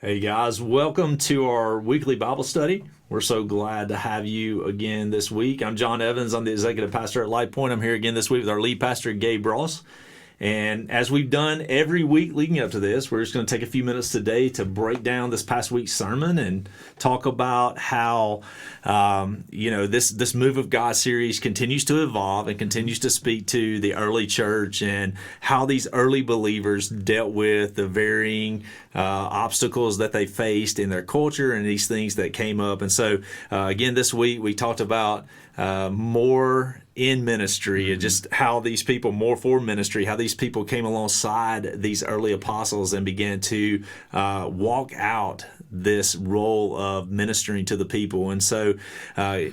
Hey guys, welcome to our weekly Bible study. We're so glad to have you again this week. I'm John Evans. I'm the executive pastor at Light Point. I'm here again this week with our lead pastor, Gabe Ross. And as we've done every week leading up to this, we're just going to take a few minutes today to break down this past week's sermon and talk about how, this Move of God series continues to evolve and continues to speak to the early church and how these early believers dealt with the varying obstacles that they faced in their culture and these things that came up. And so, again, this week we talked about more in ministry and just how these people, more for ministry, how these people came alongside these early apostles and began to walk out this role of ministering to the people. And so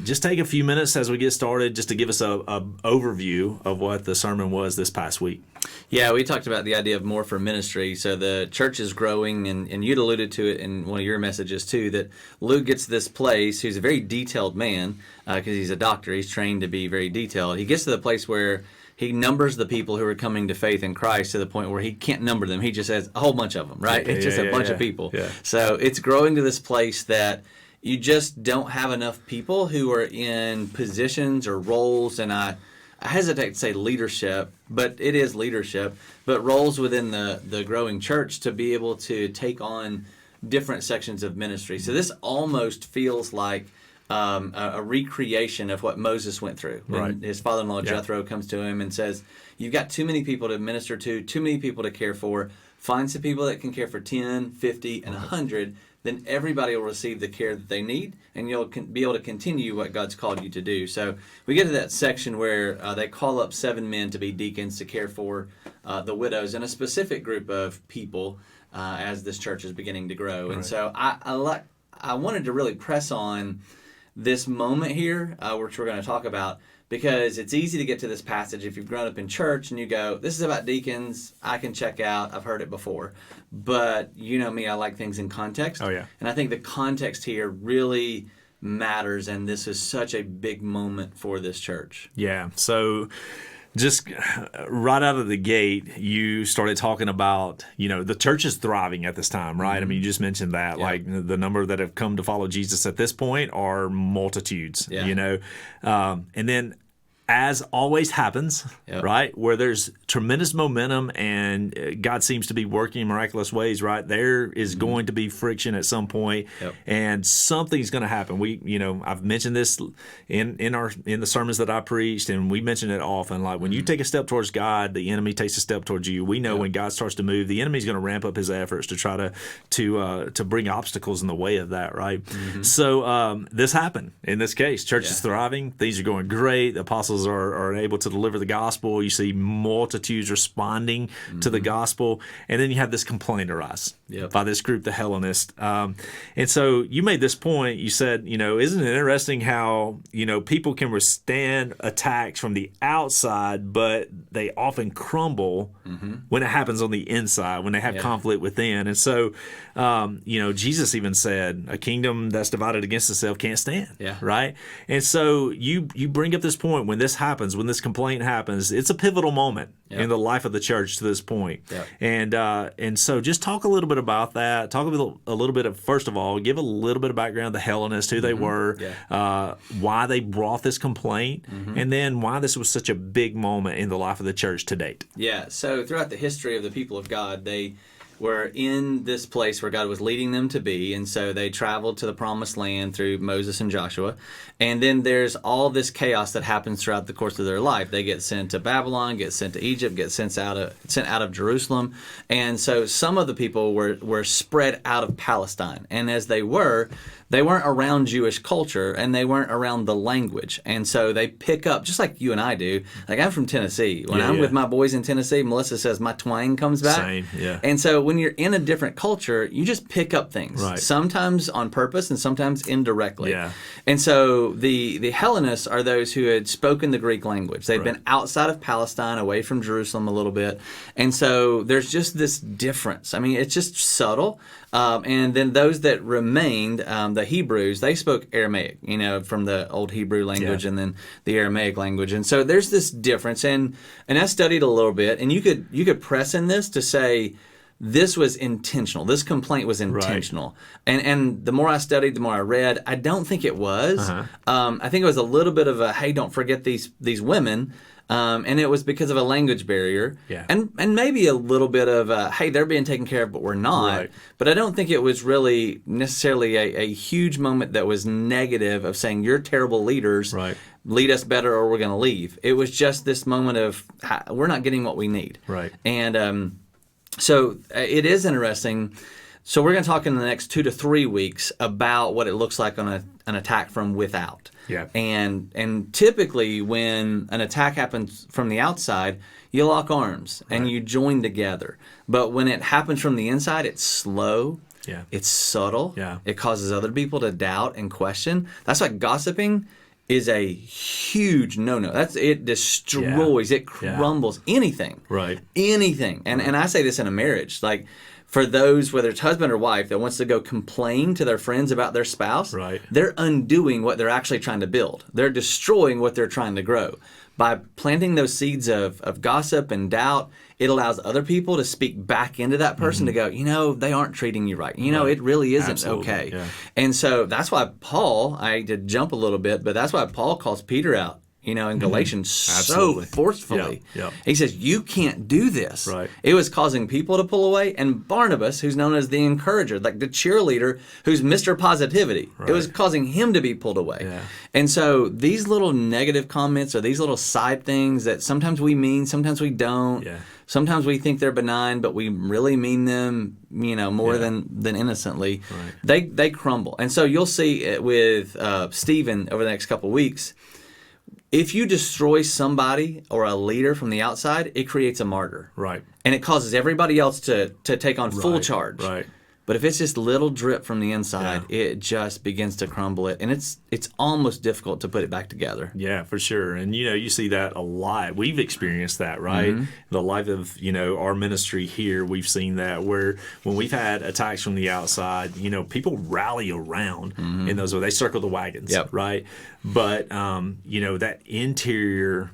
just take a few minutes as we get started just to give us a overview of what the sermon was this past week. Yeah, we talked about the idea of more for ministry. So the church is growing, and you'd alluded to it in one of your messages too, that Luke gets to this place. He's a very detailed man because he's a doctor. He's trained to be very detailed. He gets to the place where he numbers the people who are coming to faith in Christ to the point where he can't number them. He just has a whole bunch of them, right? It's just a bunch of people. Yeah. So it's growing to this place that you just don't have enough people who are in positions or roles, and I hesitate to say leadership, but it is leadership, but roles within the growing church to be able to take on different sections of ministry. So this almost feels like a recreation of what Moses went through. Right. And his father-in-law Jethro comes to him and says, you've got too many people to minister to, too many people to care for. Find some people that can care for 10, 50, and 100. Then everybody will receive the care that they need, and you'll be able to continue what God's called you to do. So we get to that section where they call up 7 men to be deacons to care for the widows and a specific group of people as this church is beginning to grow. Right. And so I wanted to really press on this moment here, which we're going to talk about, because it's easy to get to this passage if you've grown up in church and you go, this is about deacons, I can check out, I've heard it before. But you know me, I like things in context. Oh, yeah. And I think the context here really matters, and this is such a big moment for this church. Yeah, so just right out of the gate, you started talking about, the church is thriving at this time, right? Mm-hmm. I mean, you just mentioned that, like the number that have come to follow Jesus at this point are multitudes, and then as always happens, right, where there's tremendous momentum and God seems to be working in miraculous ways, right, there is going to be friction at some point, and something's going to happen. I've mentioned this in the sermons that I preached, and we mention it often, like when you take a step towards God, the enemy takes a step towards you. We know when God starts to move, the enemy's going to ramp up his efforts to try to bring obstacles in the way of that, right? Mm-hmm. So this happened in this case. Church is thriving. Things are going great. The apostles are able to deliver the gospel. You see multitudes responding to the gospel. And then you have this complaint arise by this group, the Hellenists. And so you made this point. You said, isn't it interesting how, people can withstand attacks from the outside, but they often crumble when it happens on the inside, when they have conflict within. And so, Jesus even said, a kingdom that's divided against itself can't stand, right? And so you bring up this point when this happens, when this complaint happens, it's a pivotal moment in the life of the church to this point. And so just talk a little bit about that. Talk a little bit of, first of all, give a little bit of background, the Hellenists, who they were, why they brought this complaint, and then why this was such a big moment in the life of the church to date. Yeah, so throughout the history of the people of God, they were in this place where God was leading them to be, and so they traveled to the promised land through Moses and Joshua, and then there's all this chaos that happens throughout the course of their life. They get sent to Babylon, get sent to Egypt, get sent out of Jerusalem, and so some of the people were spread out of Palestine, and as they weren't around Jewish culture, and they weren't around the language, and so they pick up, just like you and I do. Like, I'm from Tennessee. When I'm with my boys in Tennessee, Melissa says my twang comes back. Same, yeah. And so when you're in a different culture, you just pick up things, sometimes on purpose and sometimes indirectly. Yeah. And so the Hellenists are those who had spoken the Greek language. They'd been outside of Palestine, away from Jerusalem a little bit. And so there's just this difference. I mean, it's just subtle. And then those that remained, the Hebrews, they spoke Aramaic, from the old Hebrew language and then the Aramaic language. And so there's this difference. And I studied a little bit, and you could press in this to say, this was intentional. This complaint was intentional. And the more I studied, the more I read, I don't think it was. I think it was a little bit of a, hey, don't forget these women. And it was because of a language barrier. And maybe a little bit of, hey, they're being taken care of, but we're not. But I don't think it was really necessarily a huge moment that was negative of saying, you're terrible leaders. Lead us better or we're going to leave. It was just this moment of, we're not getting what we need. And so it is interesting. So we're going to talk in the next 2 to 3 weeks about what it looks like on an attack from without. And typically when an attack happens from the outside, you lock arms and you join together. But when it happens from the inside, it's slow. It's subtle. It causes other people to doubt and question. That's why gossiping is a huge no-no. It destroys, it crumbles anything. Anything. And I say this in a marriage, like for those, whether it's husband or wife, that wants to go complain to their friends about their spouse, they're undoing what they're actually trying to build. They're destroying what they're trying to grow. By planting those seeds of gossip and doubt, it allows other people to speak back into that person to go, they aren't treating you right. It really isn't okay. And so that's why Paul, I did jump a little bit, but that's why Paul calls Peter out, in Galatians so forcefully. He says, you can't do this. It was causing people to pull away. And Barnabas, who's known as the encourager, like the cheerleader, who's Mr. Positivity, it was causing him to be pulled away. And so these little negative comments or these little side things that sometimes we mean, sometimes we don't. Sometimes we think they're benign, but we really mean them, more than innocently. They crumble. And so you'll see it with Stephen over the next couple of weeks. If you destroy somebody or a leader from the outside, it creates a martyr. And it causes everybody else to take on full charge. But if it's just little drip from the inside, it just begins to crumble it. And it's almost difficult to put it back together. Yeah, for sure. And, you see that a lot. We've experienced that, right? The life of, our ministry here, we've seen that where when we've had attacks from the outside, people rally around in those ways. They circle the wagons, right? But, that interior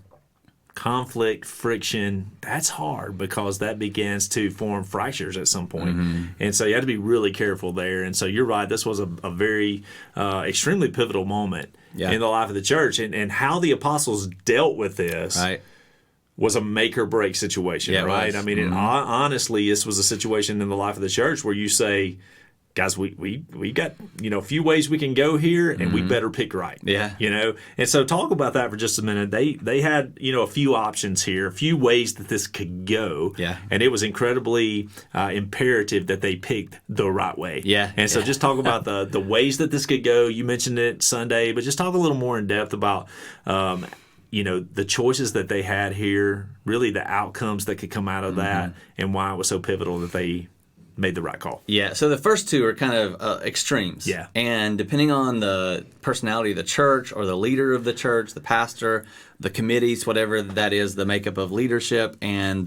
conflict, friction, that's hard because that begins to form fractures at some point. And so you have to be really careful there. And so you're right, this was a very extremely pivotal moment in the life of the church. And how the apostles dealt with this was a make or break situation, right? I mean, honestly, this was a situation in the life of the church where you say, guys, we got, a few ways we can go here, and we better pick right. And so talk about that for just a minute. They had, a few options here, a few ways that this could go. And it was incredibly imperative that they picked the right way. And so just talk about the ways that this could go. You mentioned it Sunday, but just talk a little more in depth about the choices that they had here, really the outcomes that could come out of that, and why it was so pivotal that they made the right call. So the first two are kind of extremes. And depending on the personality of the church or the leader of the church, the pastor, the committees, whatever that is, the makeup of leadership, and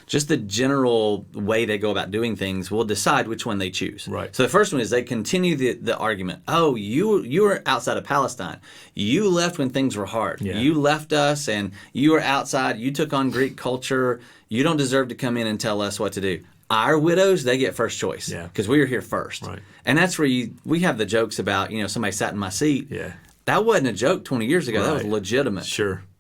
just the general way they go about doing things will decide which one they choose. So the first one is they continue the argument. Oh, you were outside of Palestine. You left when things were hard. You left us and you were outside. You took on Greek culture. You don't deserve to come in and tell us what to do. Our widows, they get first choice because we were here first. And that's where we have the jokes about, somebody sat in my seat. That wasn't a joke 20 years ago. That was legitimate.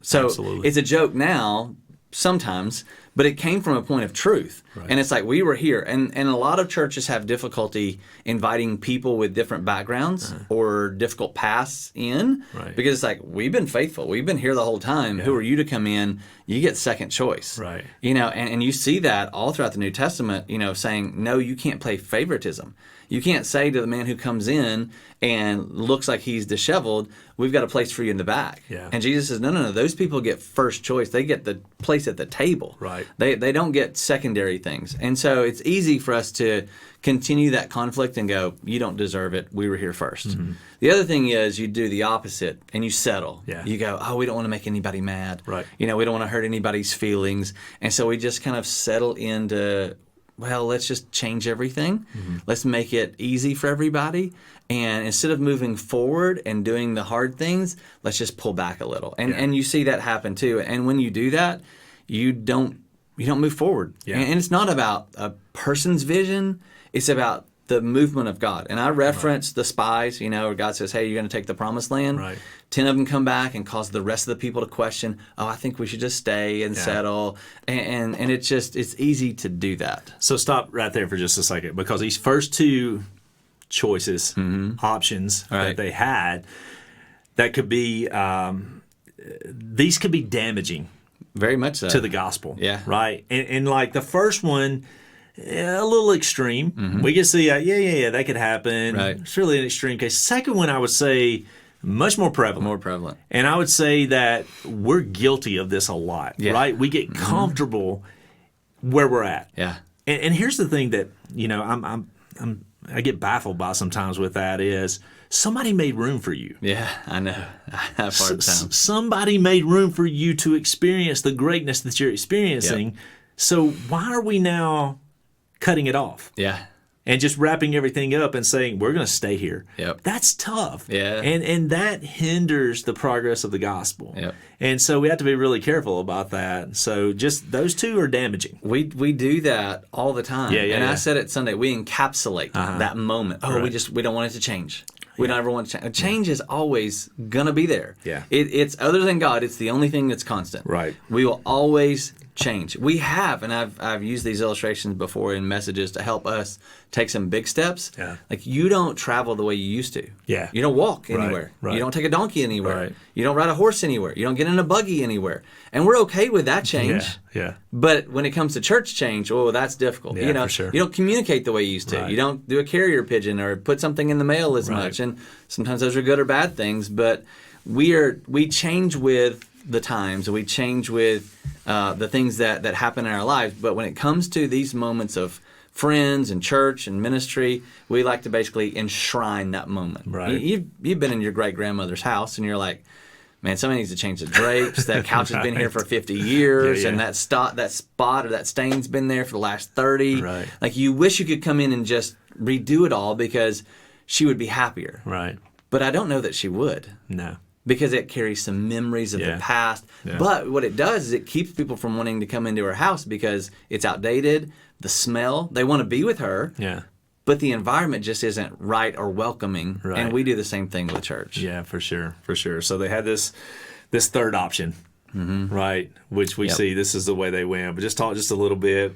So absolutely. It's a joke now sometimes, but it came from a point of truth. And it's like, we were here. And a lot of churches have difficulty inviting people with different backgrounds or difficult pasts in because it's like, we've been faithful. We've been here the whole time. Who are you to come in? You get second choice. And you see that all throughout the New Testament, saying, no, you can't play favoritism. You can't say to the man who comes in and looks like he's disheveled, we've got a place for you in the back. And Jesus says, no. Those people get first choice. They get the place at the table. They don't get secondary things. And so it's easy for us to continue that conflict and go, you don't deserve it. We were here first. The other thing is you do the opposite and you settle. You go, oh, we don't want to make anybody mad. We don't want to hurt anybody's feelings. And so we just kind of settle into, well, let's just change everything. Let's make it easy for everybody. And instead of moving forward and doing the hard things, let's just pull back a little. And you see that happen too. And when you do that, you don't you don't move forward. Yeah. And it's not about a person's vision. It's about the movement of God. And I reference the spies, where God says, hey, you're going to take the promised land. Right. 10 of them come back and cause the rest of the people to question, I think we should just stay and settle. And it's easy to do that. So stop right there for just a second, because these first two choices, options that they had, that could be, these could be damaging. Very much so. To the gospel. Yeah. Right? And like the first one, a little extreme. We can see, that could happen. Right. It's really an extreme case. Second one, I would say, much more prevalent. More prevalent. And I would say that we're guilty of this a lot, right? We get comfortable where we're at. Yeah. And here's the thing that, I get baffled by sometimes with that is somebody made room for you. Yeah, I know. I have a hard time. Somebody made room for you to experience the greatness that you're experiencing. Yep. So why are we now cutting it off? Yeah. And just wrapping everything up and saying, we're going to stay here. Yep. That's tough. Yeah. And that hinders the progress of the gospel. Yep. And so we have to be really careful about that. So just those two are damaging. We do that all the time. And I said it Sunday, we encapsulate that moment. We don't want it to change. We don't ever want to change. Change is always going to be there. Yeah. It's other than God, it's the only thing that's constant. Right. We will always change. We have, and I've used these illustrations before in messages to help us take some big steps. Yeah. Like you don't travel the way you used to. Yeah. You don't walk anywhere. Right. You don't take a donkey anywhere. Right. You don't ride a horse anywhere. You don't get in a buggy anywhere. And we're okay with that change. Yeah. But when it comes to church change, that's difficult. Yeah, for sure. You don't communicate the way you used to. Right. You don't do a carrier pigeon or put something in the mail as much. And sometimes those are good or bad things. But we change with the times. We change with the things that happen in our lives. But when it comes to these moments of friends and church and ministry, we like to basically enshrine that moment. Right. You've been in your great-grandmother's house and you're like, man, somebody needs to change the drapes. That couch has been here for 50 years, and that spot or that stain's been there for the last 30. Right. Like you wish you could come in and just redo it all because she would be happier. Right. But I don't know that she would. No. Because it carries some memories of the past. Yeah. But what it does is it keeps people from wanting to come into her house because it's outdated, the smell. They want to be with her. Yeah. But the environment just isn't right or welcoming. Right. And we do the same thing with church. Yeah, for sure. So they had this third option, right? Which we see this is the way they went. But just talk just a little bit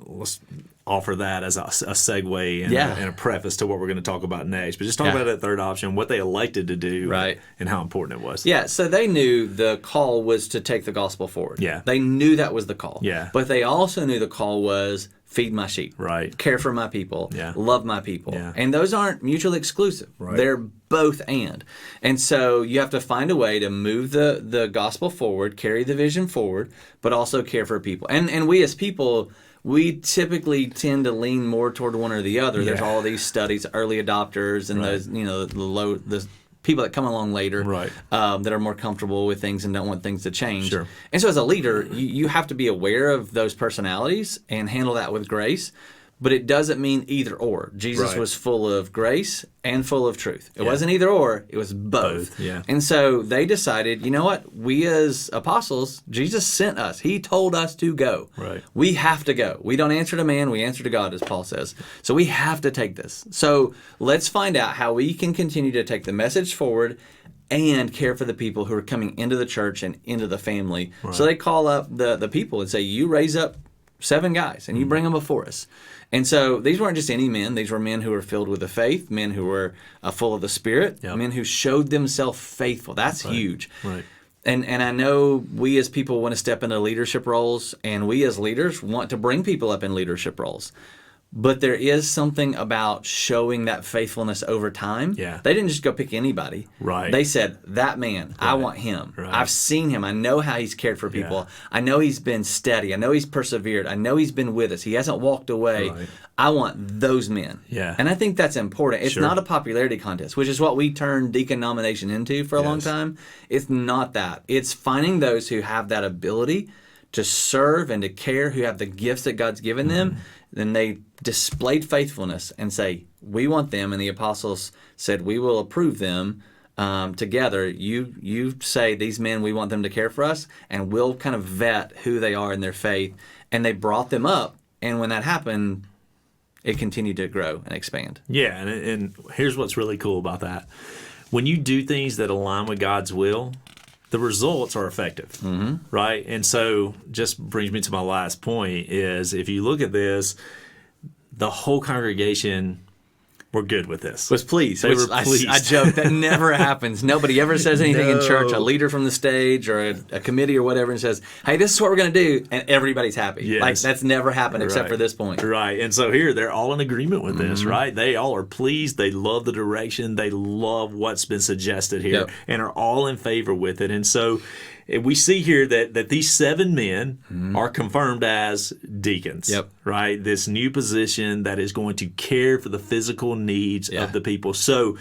let's offer that as a segue and a preface to what we're going to talk about next. But just talk about that third option, what they elected to do, and how important it was. Yeah, so they knew the call was to take the gospel forward. Yeah. They knew that was the call. Yeah. But they also knew the call was feed my sheep. Right. Care for my people. Yeah. Love my people. Yeah. And those aren't mutually exclusive. Right. They're both and. And so you have to find a way to move the gospel forward, carry the vision forward, but also care for people. And we as people, we typically tend to lean more toward one or the other. Yeah. There's all these studies, early adopters, and those, the people that come along later that are more comfortable with things and don't want things to change. Sure. And so as a leader, you have to be aware of those personalities and handle that with grace. But it doesn't mean either or. Jesus was full of grace and full of truth. It wasn't either or, it was both. Yeah. And so they decided, you know what? We as apostles, Jesus sent us. He told us to go. Right. We have to go. We don't answer to man, we answer to God, as Paul says. So we have to take this. So let's find out how we can continue to take the message forward and care for the people who are coming into the church and into the family. Right. So they call up the people and say, you raise up 7 guys and you bring them before us. And so these weren't just any men. These were men who were filled with the faith, men who were full of the Spirit, men who showed themselves faithful. That's huge. Right. And I know we as people want to step into leadership roles, and we as leaders want to bring people up in leadership roles. But there is something about showing that faithfulness over time. Yeah. They didn't just go pick anybody. Right. They said, that man, I want him. Right. I've seen him. I know how he's cared for people. Yeah. I know he's been steady. I know he's persevered. I know he's been with us. He hasn't walked away. Right. I want those men. Yeah. And I think that's important. It's Sure. not a popularity contest, which is what we turned deacon nomination into for a long time. It's not that. It's finding those who have that ability to serve and to care, who have the gifts that God's given them. Then they displayed faithfulness and say, we want them. And the apostles said, we will approve them together, you say these men, we want them to care for us, and we'll kind of vet who they are in their faith. And they brought them up, and when that happened, it continued to grow and expand. Yeah, and here's what's really cool about that. When you do things that align with God's will, the results are effective, right? And so just brings me to my last point is if you look at this, the whole congregation were good with this. Was pleased. They were pleased. I joke that never happens. Nobody ever says anything in church, a leader from the stage or a committee or whatever, and says, hey, this is what we're going to do, and everybody's happy. Yes. Like, that's never happened except for this point. Right. And so here, they're all in agreement with this, right? They all are pleased. They love the direction. They love what's been suggested here and are all in favor with it. And so we see here that these 7 men are confirmed as deacons, right? This new position that is going to care for the physical needs of the people. So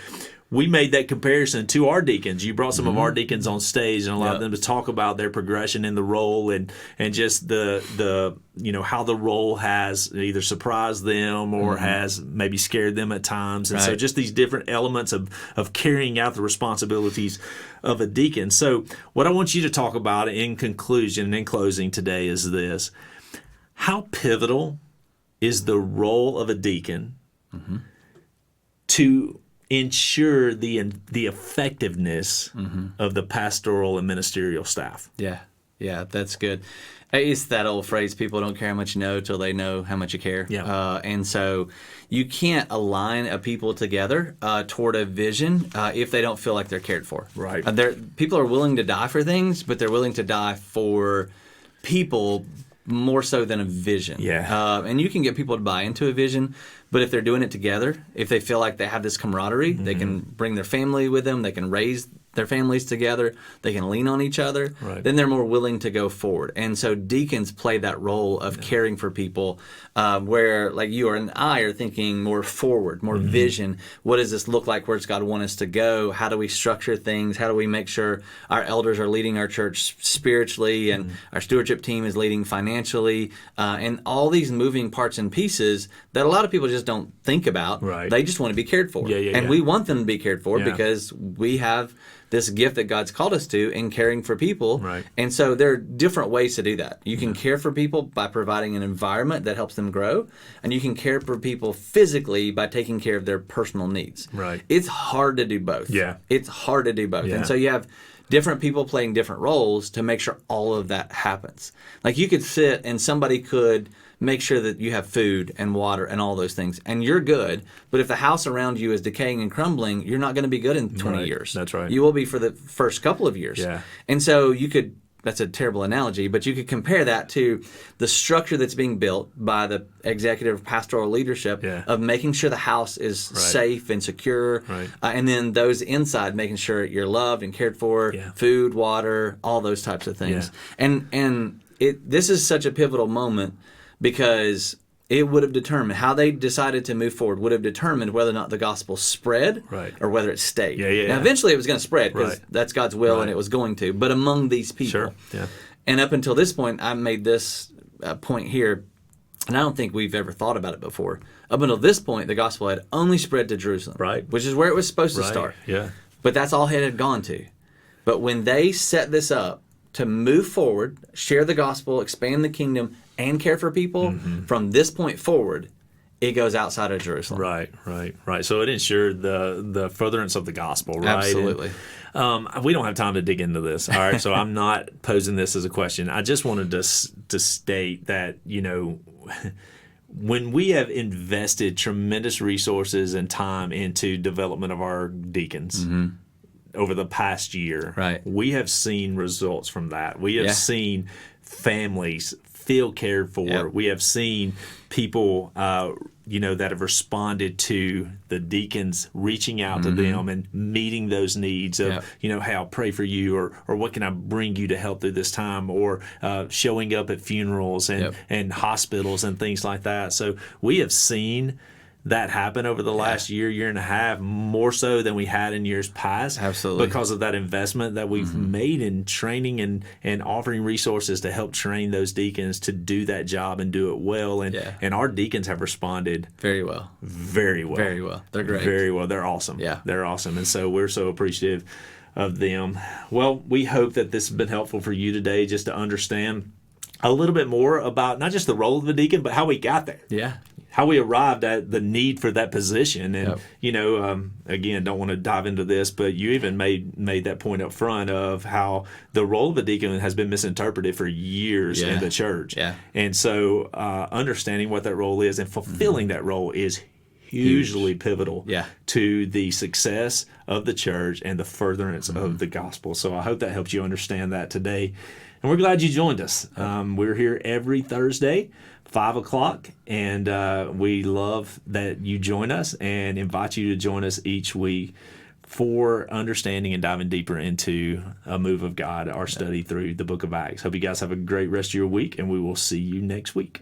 we made that comparison to our deacons. You brought some of our deacons on stage and allowed them to talk about their progression in the role and just the how the role has either surprised them or has maybe scared them at times. And so just these different elements of carrying out the responsibilities of a deacon. So what I want you to talk about in conclusion and in closing today is this. How pivotal is the role of a deacon to ensure the effectiveness of the pastoral and ministerial staff? Yeah, that's good. It's that old phrase, people don't care how much you know till they know how much you care. And so you can't align a people together toward a vision if they don't feel like they're cared for. Right. People are willing to die for things, but they're willing to die for people more so than a vision. And you can get people to buy into a vision, but if they're doing it together, if they feel like they have this camaraderie, they can bring their family with them, they can raise their families together, they can lean on each other, then they're more willing to go forward. And so deacons play that role of caring for people where like you and I are thinking more forward, more vision. What does this look like? Where does God want us to go? How do we structure things? How do we make sure our elders are leading our church spiritually and our stewardship team is leading financially? And all these moving parts and pieces that a lot of people just don't think about. They just want to be cared for. And we want them to be cared for because we have this gift that God's called us to in caring for people. And so there are different ways to do that. You can care for people by providing an environment that helps them grow, and you can care for people physically by taking care of their personal needs. It's hard to do both. It's hard to do both. And so you have different people playing different roles to make sure all of that happens. Like you could sit and somebody could make sure that you have food and water and all those things, and you're good. But if the house around you is decaying and crumbling, you're not going to be good in 20 years. That's right. You will be for the first couple of years. And so you could, that's a terrible analogy, but you could compare that to the structure that's being built by the executive pastoral leadership of making sure the house is safe and secure, and then those inside making sure you're loved and cared for, food, water, all those types of things. And this is such a pivotal moment because it would have determined how they decided to move forward, would have determined whether or not the gospel spread or whether it stayed. Now, eventually it was going to spread because that's God's will and it was going to, but among these people. And up until this point, I made this point here, and I don't think we've ever thought about it before. Up until this point, the gospel had only spread to Jerusalem, which is where it was supposed to start. But that's all it had gone to. But when they set this up to move forward, share the gospel, expand the kingdom, and care for people, from this point forward, it goes outside of Jerusalem. Right. So it ensured the furtherance of the gospel, right? Absolutely. And, we don't have time to dig into this, all right? So I'm not posing this as a question. I just wanted to state that, when we have invested tremendous resources and time into development of our deacons, over the past year, we have seen results from that. We have seen families feel cared for. We have seen people, that have responded to the deacons reaching out to them and meeting those needs of, hey, I'll pray for you, or what can I bring you to help through this time, or showing up at funerals and hospitals and things like that. So we have seen that happen over the last year and a half, more so than we had in years past. Absolutely. Because of that investment that we've made in training and offering resources to help train those deacons to do that job and do it well. And our deacons have responded very well. Very well. Very well. They're great. Very well. They're awesome. Yeah. They're awesome. And so we're so appreciative of them. Well, we hope that this has been helpful for you today, just to understand a little bit more about not just the role of the deacon, but how we got there. Yeah. How we arrived at the need for that position. And, again, don't want to dive into this, but you even made that point up front of how the role of a deacon has been misinterpreted for years in the church. Yeah. And so understanding what that role is and fulfilling that role is hugely pivotal to the success of the church and the furtherance of the gospel. So I hope that helps you understand that today. And we're glad you joined us. We're here every Thursday, 5 o'clock, and we love that you join us and invite you to join us each week for understanding and diving deeper into a move of God, our study through the book of Acts. Hope you guys have a great rest of your week, and we will see you next week.